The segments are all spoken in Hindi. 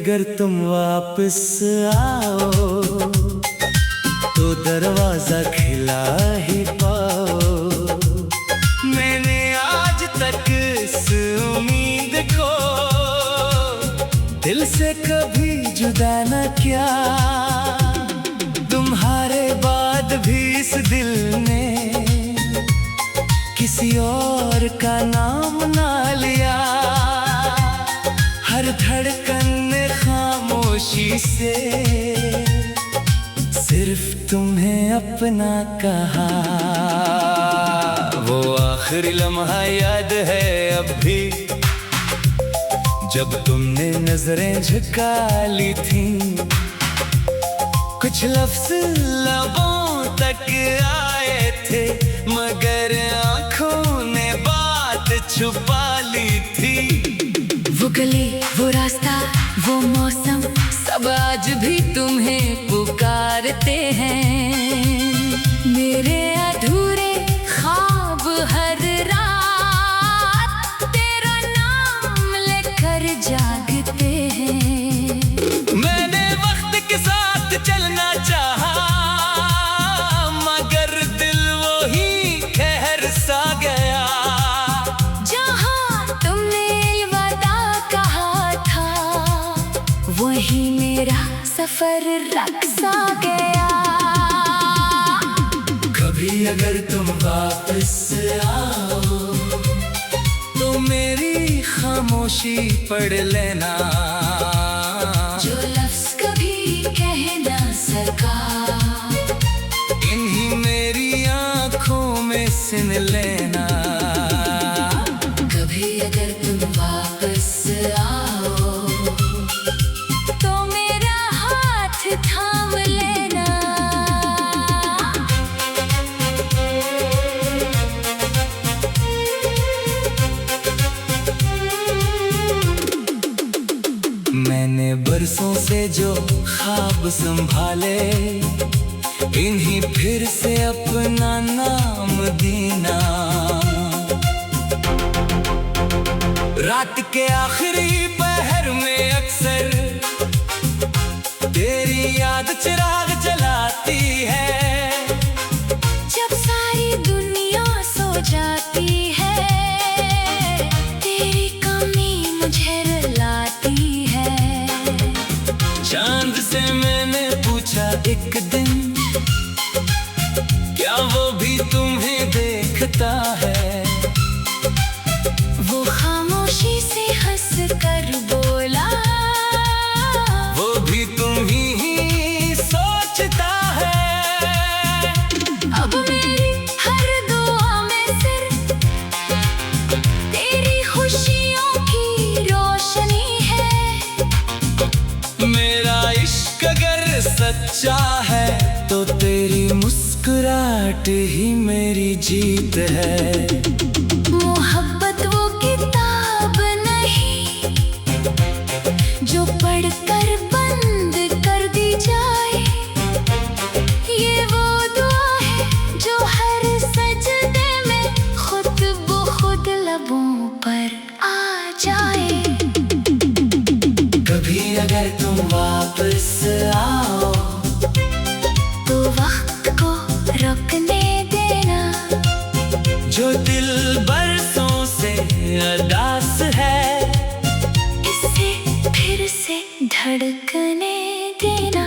अगर तुम वापस आओ तो दरवाजा खिला ही पाओ। मैंने आज तक इस उम्मीद को दिल से कभी जुदा न किया। तुम्हारे बाद भी इस दिल ने किसी और का नाम ना लिया। हर धड़कन ने खामोशी से सिर्फ तुम्हें अपना कहा। वो आखिरी लम्हा याद है अब भी, जब तुमने नजरें झुका ली थी। कुछ लफ्ज़ लबों तक आए थे, मगर आँखों ने बात छुपा ली थी। वो गली, वो रास्ता, वो मौसम, सब आज भी तुम्हें पुकारते हैं। मेरे अधूरे ख्वाब हर रात तेरा नाम लेकर जागते हैं। मैंने वक्त के साथ चलना चाहा, मगर दिल वही ठहर सा गया। जहाँ तुमने अलविदा कहा था, वही मेरा सफर रुक सा गया। कभी अगर तुम वापस आओ तो मेरी खामोशी पढ़ लेना। जो लफ्ज़ कभी कह ना सका, इन्हीं मेरी आँखों में सुन लेना। कभी अगर तुम वापस आओ तो मेरा हाथ थाम लेना। मैंने बरसों से जो ख्वाब संभाले, इन्हीं फिर से अपना नाम देना। रात के आखिरी पहर में अक्सर तेरी याद चिराग जलाती है। जब सारी दुनिया सो जाती है, तेरी कमी मुझे रुलाती है। चांद से मैंने पूछा एक दिन, क्या वो भी तुम्हें देखता है? वो खामोशी से हंस कर बोला, वो भी तुम ही सोचता है। अब मेरी हर दुआ में सिर्फ तेरी खुशियों की रोशनी है। मेरा इश्क अगर सच्चा है तो तेरी मुस्कुराहट ही मेरी जीत है। मोहब्बत वो किताब नहीं जो पढ़कर बंद कर दी जाए। ये वो दुआ है जो हर सजदे में खुद ब खुद लबों पर आ जाए। कभी अगर तुम वापस आओ तो वक्त को रुकने देना। जो दिल बरसों से अदास है, इसे फिर से धड़कने देना।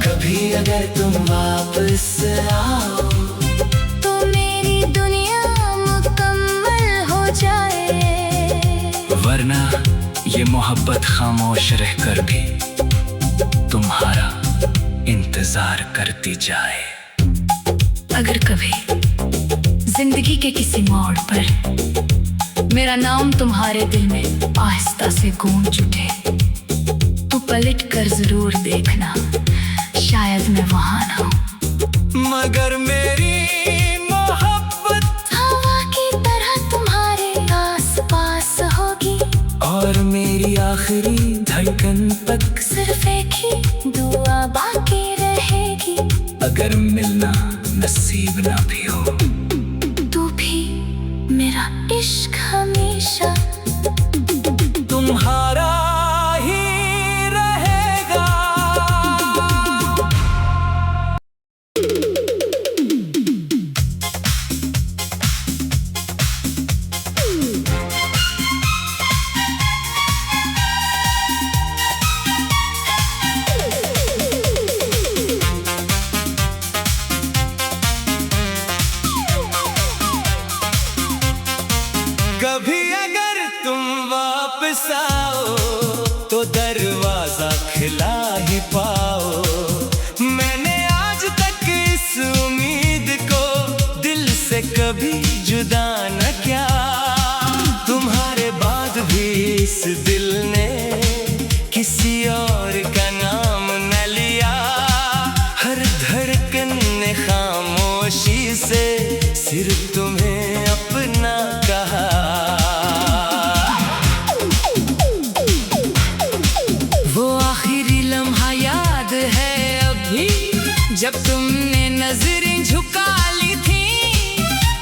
कभी अगर तुम वापस आओ तो मेरी दुनिया मुकम्मल हो जाए। वरना ये मोहब्बत खामोश रहकर भी तुम्हारा इंतजार करती जाए। अगर कभी जिंदगी के किसी मोड़ पर मेरा नाम तुम्हारे दिल में आहिस्ता से गूंज उठे, तो पलट कर जरूर देखना, शायद मैं वहां ना हूं। मगर मेरी मोहब्बत हवा की तरह तुम्हारे आस पास होगी, और मेरी आखिरी धड़कन तक सिर्फ एक ही दुआ बाकी रहेगी। अगर मिलना नसीब ना भी हो, तू भी मेरा इश्क हमेशा तुम्हारा वापस आओ तो दरवाजा खिला ही पाओ। मैंने आज तक इस उम्मीद को दिल से कभी जुदा न किया। तुम्हारे बाद भी इस दिल ने किसी और का नाम न लिया। हर धड़कन ने खामोशी से सिर्फ तुम्हें अपना कहा। वो आखिरी लम्हा याद है अभी जब तुमने नजरें झुका ली थी।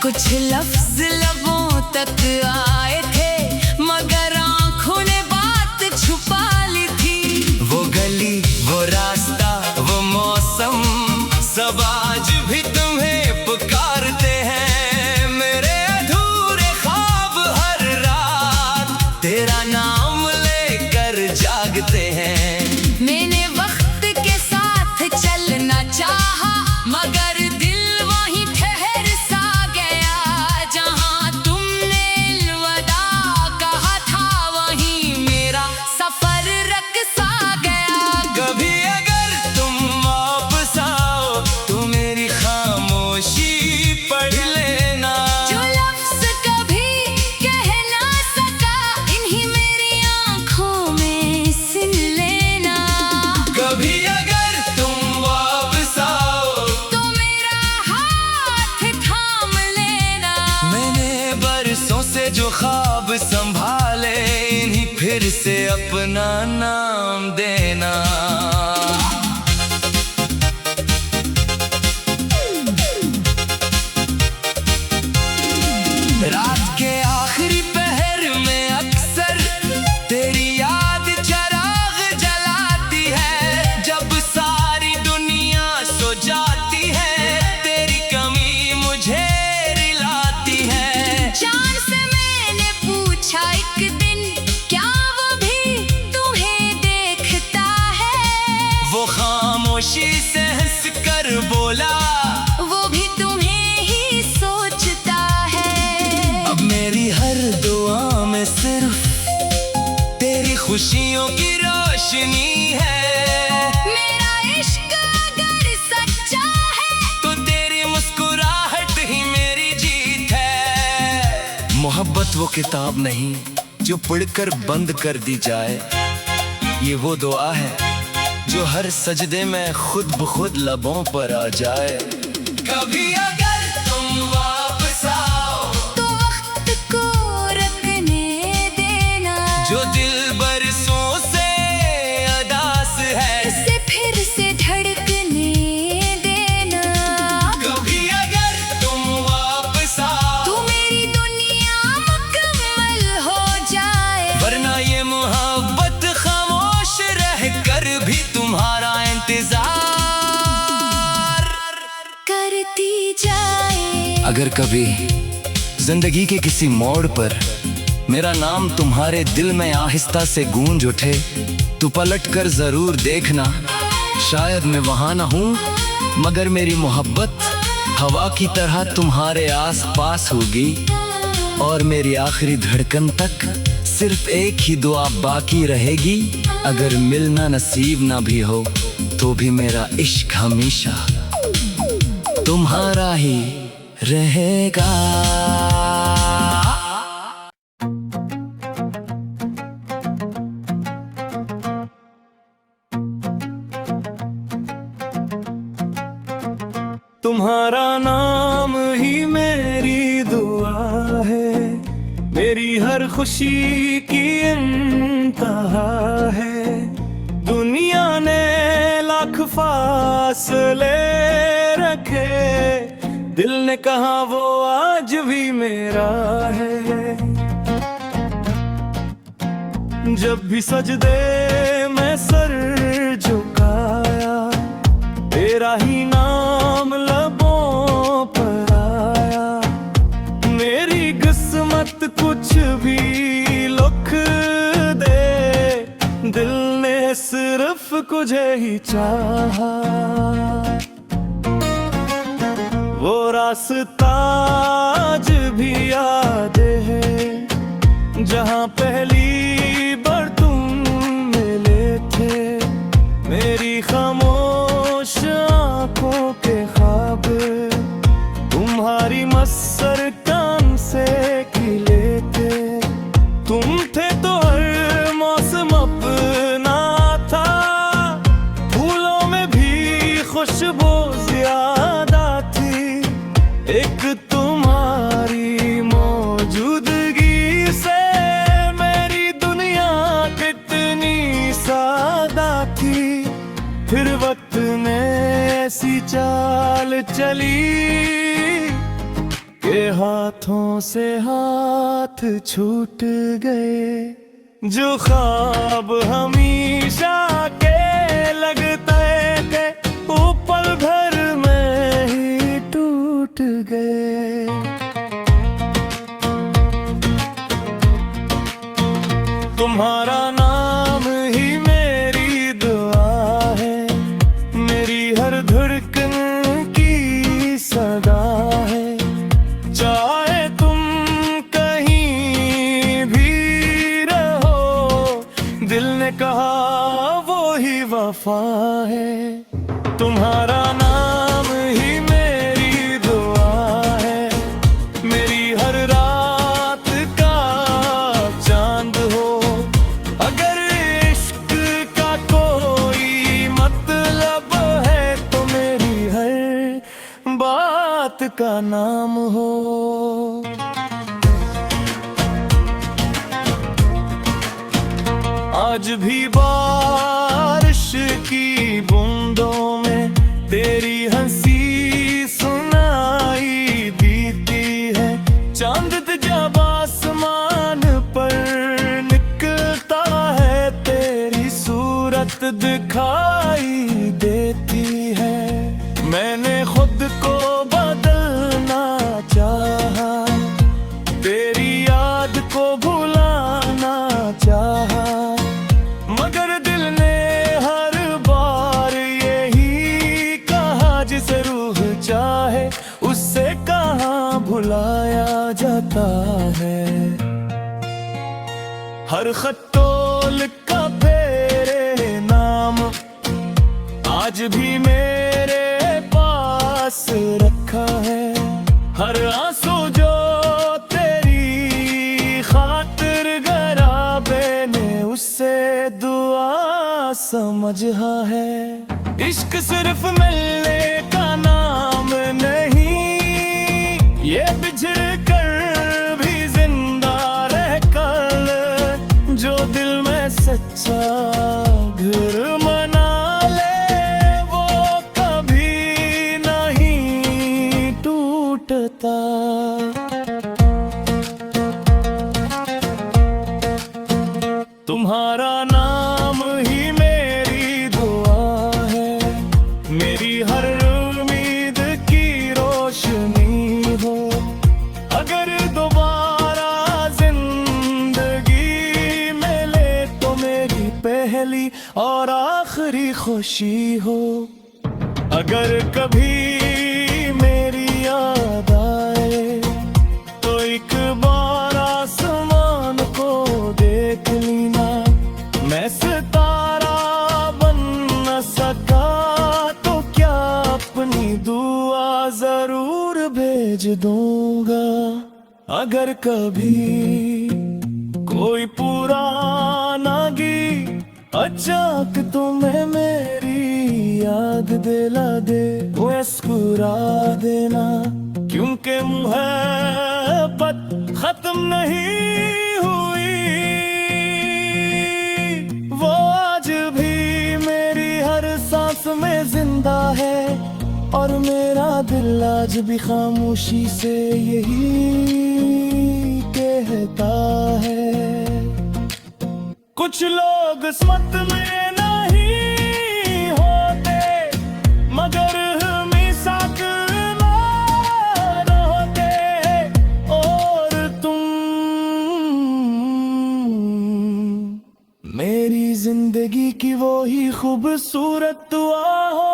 कुछ लफ्ज लबों तक आए थे मगर आंखों ने बात छुपा ली थी। वो गली, वो रास्ता, वो मौसम सब आज भी तुम्हें पुकारते हैं। मेरे अधूरे ख्वाब हर रात तेरा नाम लेकर जागते हैं। मैंने वक्त के साथ चलना चाहा मगर दिल वहीं ठहर सा गया। जहां तुमने अलविदा कहा था वहीं मेरा सफर रुक सा गया। कभी अगर तुम वापस आओ तो मेरी खामोशी पढ़ लेना। जो लफ्ज कभी कह ना सका इन्हीं मेरी आंखों में सुन लेना। कभी अगर तुम वापस आओ तो मेरा हाथ थाम लेना। मैंने बरसों से जो ख्वाब संभाले इन्हीं फिर से अपना नाम देना। रात के आखिरी पहर में अक्सर तेरी याद चराग जलाती है। जब सारी दुनिया सो जाती है तेरी कमी मुझे रिलाती है। जान से मैंने पूछा एक दिन क्या वो भी तुम्हें देखता है। वो खामोशी से हंस कर बोला वो भी तुम्हें ही सोचता है। अब मेरी हर दुआ में सिर्फ तेरी खुशियों की रोशनी है। मेरा इश्क अगर सच्चा है तो तेरी मुस्कुराहट ही मेरी जीत है। मोहब्बत वो किताब नहीं जो पढ़कर बंद कर दी जाए। ये वो दुआ है जो हर सजदे में खुद ब खुद लबों पर आ जाए। कभी अगर तुम वापस आओ तो वक्त को रखने देना। जो दिल बरसों से अदास है इसे फिर से धड़कने देना। कभी अगर तुम वापस आओ तो मेरी दुनिया मुकम्मल हो जाए। वरना ये मोहब्बत खामोश रह कर भी तुम्हारा इंतजार करती जाए। अगर कभी जिंदगी के किसी मोड़ पर मेरा नाम तुम्हारे दिल में आहिस्ता से गूंज उठे तो पलट कर जरूर देखना। शायद मैं वहां ना हूं मगर मेरी मोहब्बत हवा की तरह तुम्हारे आस पास होगी। और मेरी आखिरी धड़कन तक सिर्फ एक ही दुआ बाकी रहेगी। अगर मिलना नसीब ना भी हो तो भी मेरा इश्क हमेशा तुम्हारा ही रहेगा। तुम्हारा नाम ही मेरी दुआ है। मेरी हर खुशी की इंतहा है। दुनिया ने लाख फासले रखे दिल ने कहा वो आज भी मेरा है। जब भी सजदे में सर झुकाया तेरा ही नाम लबों पर आया। मेरी किस्मत कुछ भी लिख दे दिल ने सिर्फ तुझे ही चाहा। वो रास्ता आज भी याद है जहाँ पहली चली के हाथों से हाथ छूट गए। जो ख्वाब हमेशा के लगते थे वो पल भर में ही टूट गए। तुम्हारा नाम ही मेरी दुआ है, मेरी हर धड़कन की सदा है। चाहे तुम कहीं भी रहो, दिल ने कहा वो ही वफा है। तुम्हारा नाम ही मेरी दुआ है, मेरी हर रात का चांद हो। अगर इश्क का कोई मतलब है तो मेरी हर बात का नाम हो। आज भी बारिश की बूंदों में तेरी हंसी सुनाई देती है। चांद जब आसमान पर निकलता है तेरी सूरत दिखाई देती है। मैंने खुद को बदलना चाहा, तेरी याद को भुलाना चाहा, मगर दिल ने हर बार यही कहा जिसे रूह चाहे उससे कहाँ भुलाया जाता है। हर खतोल का तेरे नाम आज भी मेरे पास रखा है। हर आंसू जो तेरी खातिर गराबे ने उससे दुआ समझा है। इश्क सिर्फ मिलने का नाम नहीं, ये बिछड़ कर भी जिंदा रह कर जो दिल में सच्चा घर मना ले वो कभी नहीं टूटता। तुम्हारा नाम ही मेरी दुआ है, मेरी हर उम्मीद की रोशनी हो। अगर दोबारा जिंदगी मिले तो मेरी पहली और आखिरी खुशी हो। अगर कभी मेरी याद आए तो एक बार आसमान को देख लेना। मैं सितारा बन न सका तो क्या अपनी दुआ जरूर भेज दूंगा। अगर कभी कोई पुराना गीत अचानक तुम्हें मेरी याद दिला दे, मुस्कुरा देना, क्योंकि मोहब्बत खत्म नहीं हुई। वो आज भी मेरी हर सांस में जिंदा है और मेरा दिल आज भी खामोशी से यही कहता है। कुछ लोग किस्मत में नहीं होते मगर हमेशा ना होते। और तुम मेरी जिंदगी की वो ही खूबसूरत दुआ हो।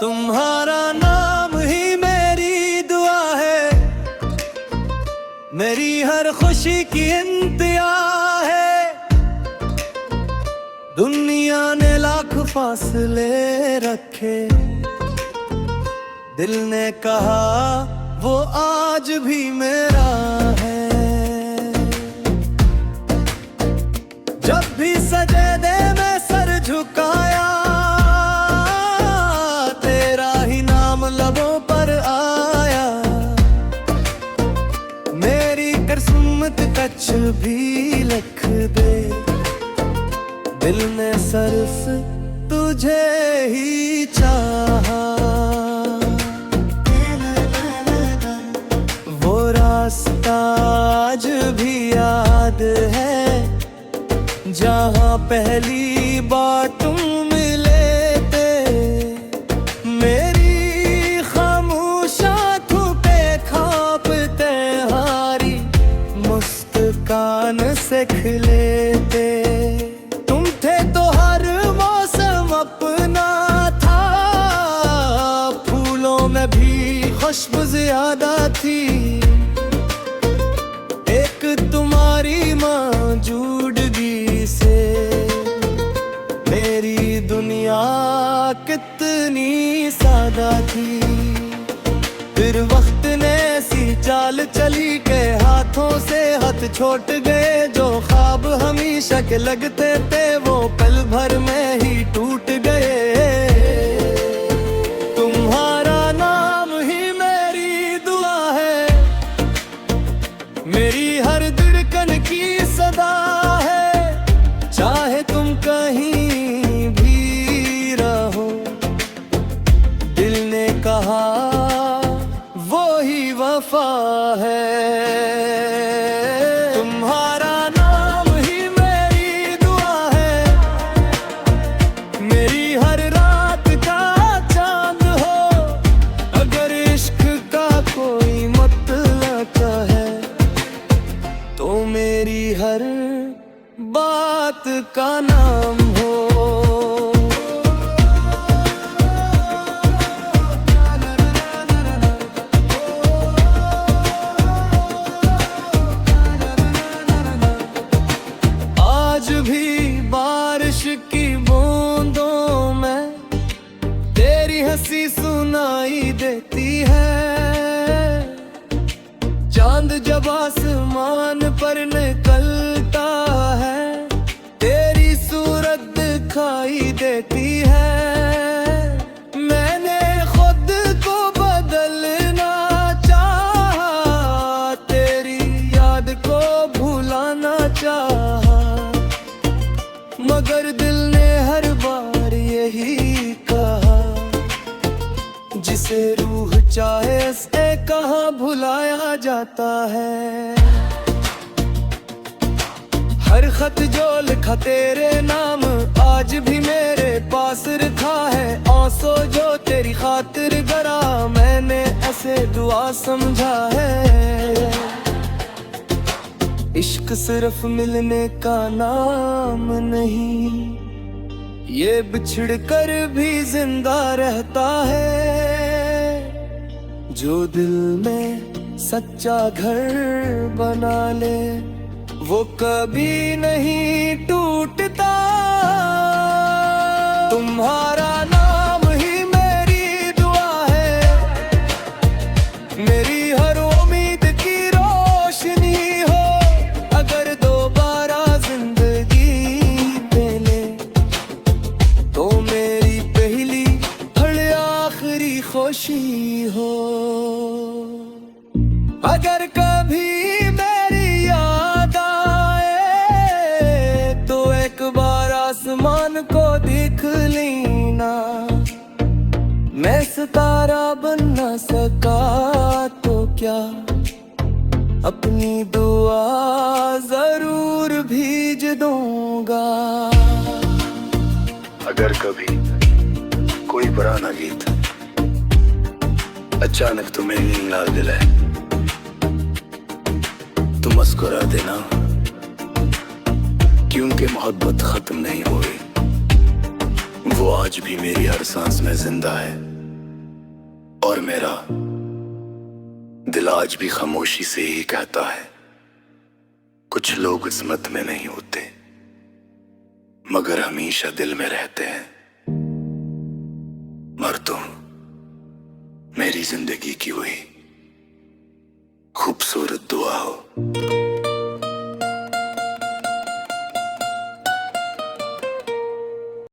तुम्हारा नाम ही मेरी दुआ है, मेरी हर खुशी की इंतहा है। दुनिया ने लाख फासले रखे, दिल ने कहा वो आज भी मेरा है। जब भी सजदे में सर झुकाया तेरा ही नाम लबों पर आया। मेरी किस्मत कच्छ भी लिख दे, दिल ने सिर्फ तुझे ही चाहा। वो रास्ता आज भी याद है जहाँ पहली बार तुम मिले थे। मेरी खामोश आँखों पे खापते हारी मुस्कान से खिले थे। तुम थे तो हर मौसम अपना था, फूलों में भी खुशबू ज्यादा थी। एक तुम्हारी मौजूदगी से मेरी दुनिया कितनी सादा थी। फिर वक्त ने सी चाल चली के हाथों से हाथ छोट गए। जो ख्वाब हमेशा के लगते थे वो पल भर में ही टूट गए। तुम्हारा नाम ही मेरी दुआ है, मेरी हर धड़कन की सदा है। चाहे तुम कहीं भी रहो, दिल ने कहा वो ही वफा है। तुम्हारा नाम ही मेरी दुआ है, मेरी हर रात का चांद हो। अगर इश्क का कोई मतलब है तो मेरी हर बात का नाम हो। आज भी बारिश की बूंदों में तेरी हंसी सुनाई देती है। चांद जब आसमान पर निकलता है तेरी सूरत दिखाई देती है। मैंने खुद को बदलना चाहा, तेरी याद को भुलाना चाहा, मगर दिल ने हर बार यही कहा जिसे रूह चाहे से कहाँ भुलाया जाता है। हर खत जो लिखा तेरे नाम आज भी मेरे पास रखा है। आंसू जो तेरी खातिर गरा मैंने ऐसे दुआ समझा है। इश्क सिर्फ मिलने का नाम नहीं, ये बिछड़ कर भी जिंदा रहता है। जो दिल में सच्चा घर बना ले वो कभी नहीं टूटता। तुम्हारा नाम ही मेरी दुआ है, मेरी हर उम्मीद की रोशनी हो। अगर दोबारा जिंदगी मिले तो मेरी पहली हर आखिरी खुशी हो। अगर कभी मेरी याद आए तो एक बार आसमान को देख लेना। मैं सितारा बन न सका तो क्या, अपनी दुआ जरूर भेज दूंगा। अगर कभी कोई पुराना गीत अचानक तुम्हें नींद ला दिलाए तो मुस्कुरा देना, क्योंकि मोहब्बत खत्म नहीं हुई। वो आज भी मेरी हर सांस में जिंदा है और मेरा दिल आज भी खामोशी से ही कहता है। कुछ लोग किस्मत में नहीं होते मगर हमेशा दिल में रहते हैं। मर तुम मेरी जिंदगी की वही खूबसूरत दुआ हो।